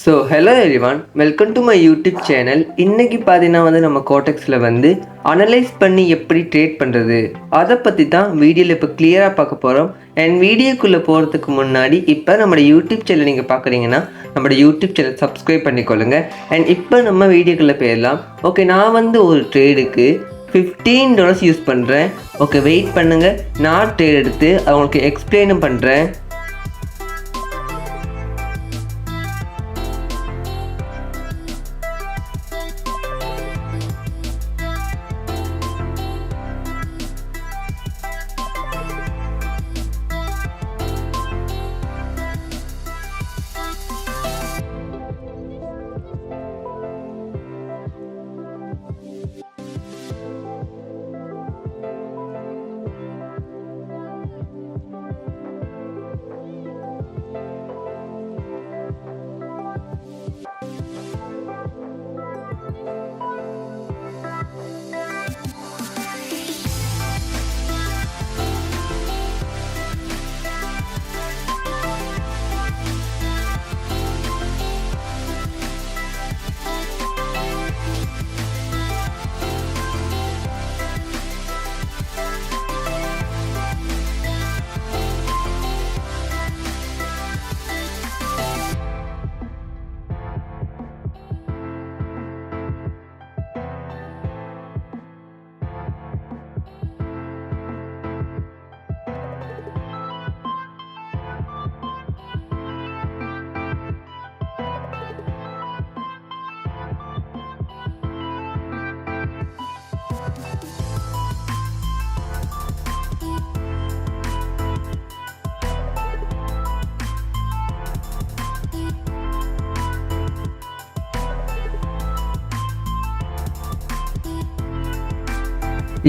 So hello everyone, welcome to my YouTube channel. இன்றைக்கி பார்த்தீங்கன்னா நம்ம கோட்டெக்ஸில் அனலைஸ் பண்ணி எப்படி ட்ரேட் பண்ணுறது அதை பற்றி தான் வீடியோவில் இப்போ கிளியராக பார்க்க போகிறோம். அண்ட் வீடியோக்குள்ளே போகிறதுக்கு முன்னாடி இப்போ நம்மளோட யூடியூப் சேனல் நீங்கள் பார்க்குறீங்கன்னா நம்மளோட யூடியூப் சேனல் சப்ஸ்கிரைப் பண்ணிக்கொள்ளுங்கள். அண்ட் இப்போ நம்ம வீடியோக்குள்ளே போயிடலாம். ஓகே, நான் ஒரு ட்ரேடுக்கு $15 யூஸ் பண்ணுறேன். ஓகே, வெயிட் பண்ணுங்கள், நான் ட்ரேட் எடுத்து அவங்களுக்கு எக்ஸ்பிளைனும் பண்ணுறேன்.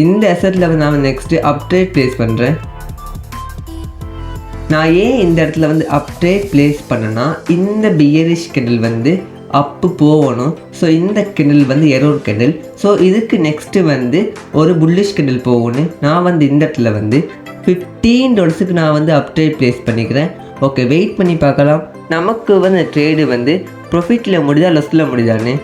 இந்த அசெட்டில் நான் நெக்ஸ்ட்டு அப்ட்ரேட் ப்ளேஸ் பண்ணுறேன். நான் ஏன் இந்த இடத்துல அப்ட்ரேட் ப்ளேஸ் பண்ணேன்னா, இந்த பியரிஷ் கேண்டில் அப்பு போகணும். ஸோ இந்த கேண்டில் எரோர் கேண்டில். ஸோ இதுக்கு நெக்ஸ்ட்டு ஒரு புல்லிஷ் கேண்டில் போகணும். நான் இந்த இடத்துல $15க்கு நான் அப்ட்ரேட் ப்ளேஸ் பண்ணிக்கிறேன். ஓகே, வெயிட் பண்ணி பார்க்கலாம் நமக்கு ட்ரேடு ப்ராஃபிட்டில் முடியுதா லொஸில் முடியுதான்னு.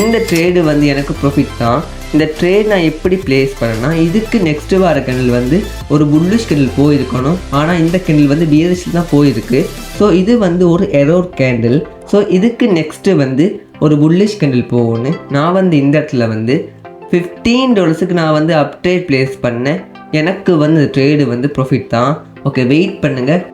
இந்த ட்ரேடு எனக்கு ப்ராஃபிட் தான். இந்த ட்ரேட் நான் எப்படி ப்ளேஸ் பண்ணேன்னா, இதுக்கு நெக்ஸ்ட்டு வர கேண்டில் ஒரு புல்லிஷ் கேண்டில் போயிருக்கணும். ஆனால் இந்த கேண்டில் பியரிஷில் தான் போயிருக்கு. ஸோ இது ஒரு எரோர் கேண்டில். ஸோ இதுக்கு நெக்ஸ்ட்டு ஒரு புல்லிஷ் கேண்டில் போகணும். நான் இந்த இடத்துல $15க்கு நான் அப்ட்ரேட் ப்ளேஸ் பண்ணேன். எனக்கு ட்ரேடு ப்ராஃபிட் தான். ஓகே, வெயிட் பண்ணுங்கள்.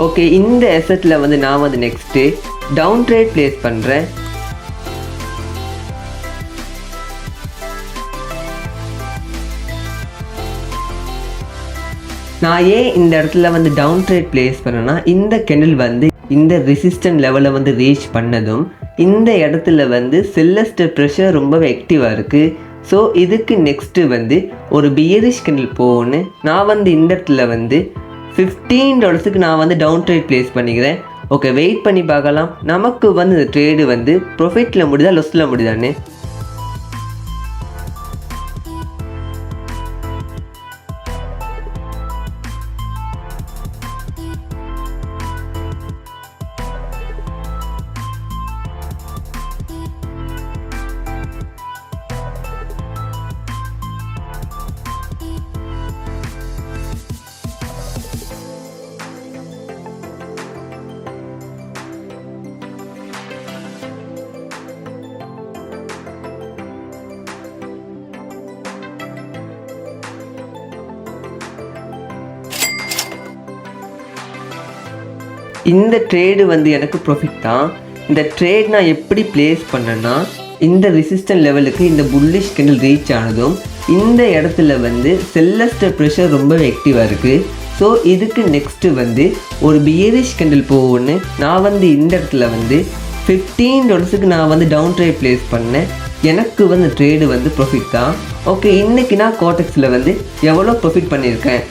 ஓகே, இந்த எசட்டில் வந்து நான் வந்து நெக்ஸ்ட்டு டவுன் ட்ரேட் ப்ளேஸ் பண்ணுறேன். நான் ஏன் இந்த இடத்துல வந்து டவுன் ட்ரேட் ப்ளேஸ் பண்ணேன்னா, இந்த கேண்டில் வந்து இந்த ரெசிஸ்டன்ட் லெவலை வந்து ரீச் பண்ணதும் இந்த இடத்துல வந்து செல்லஸ்டர் ப்ரெஷர் ரொம்பவே ஆக்டிவாக இருக்குது. ஸோ இதுக்கு நெக்ஸ்ட்டு வந்து ஒரு பியரிஷ் கேண்டில் போகணுன்னு நான் வந்து இந்த இடத்துல வந்து $15 நான் வந்து டவுன் ட்ரேட் ப்ளேஸ் பண்ணிக்கிறேன். ஓகே, வெயிட் பண்ணி பார்க்கலாம் நமக்கு வந்து இந்த ட்ரேடு வந்து ப்ராஃபிட்டில் முடியுதா லொஸில் முடியுதான்னு. இந்த ட்ரேடு வந்து எனக்கு ப்ராஃபிட் தான். இந்த ட்ரேட் நான் எப்படி ப்ளேஸ் பண்ணேன்னா, இந்த ரெசிஸ்டன்ட் லெவலுக்கு இந்த புல்லிஷ் கேண்டில் ரீச் ஆனதும் இந்த இடத்துல வந்து செல்லஸ்டர் ப்ரெஷர் ரொம்ப ஆக்டிவாக இருக்குது. ஸோ இதுக்கு நெக்ஸ்ட்டு வந்து ஒரு பியரிஷ் கேண்டில் போகணுன்னு நான் வந்து இந்த இடத்துல வந்து $15 நான் வந்து டவுன் ட்ரேட் ப்ளேஸ் பண்ணேன். எனக்கு வந்து ட்ரேடு வந்து ப்ராஃபிட் தான். ஓகே, இன்றைக்கி நான் கோடெக்ஸில் வந்து எவ்வளோ ப்ராஃபிட் பண்ணியிருக்கேன்.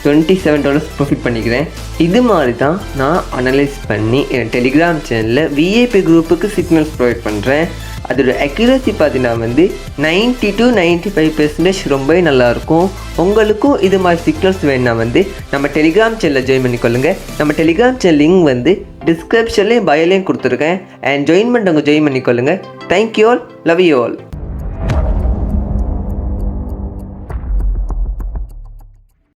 $27 ப்ராஃபிட் பண்ணிக்கிறேன். இது மாதிரி தான் நான் அனலைஸ் பண்ணி என் டெலிகிராம் சேனலில் விஐபி குரூப்புக்கு சிக்னல்ஸ் ப்ரொவைட் பண்ணுறேன். அதோட அக்யூரசி பார்த்தீங்கன்னா வந்து 90 to 95% ரொம்பவே நல்லாயிருக்கும். உங்களுக்கும் இது மாதிரி சிக்னல்ஸ் வேணுன்னா வந்து நம்ம டெலிகிராம் சேனலில் ஜாயின் பண்ணிக்கொள்ளுங்கள். நம்ம டெலிகிராம் சேனல் லிங்க் வந்து டிஸ்கிரிப்ஷன்லேயும் பயோலையும் கொடுத்துருக்கேன். அண்ட் ஜாயின் பண்ணிட்டவங்க ஜாயின் பண்ணிக்கொள்ளுங்கள். Thank you all, love you all.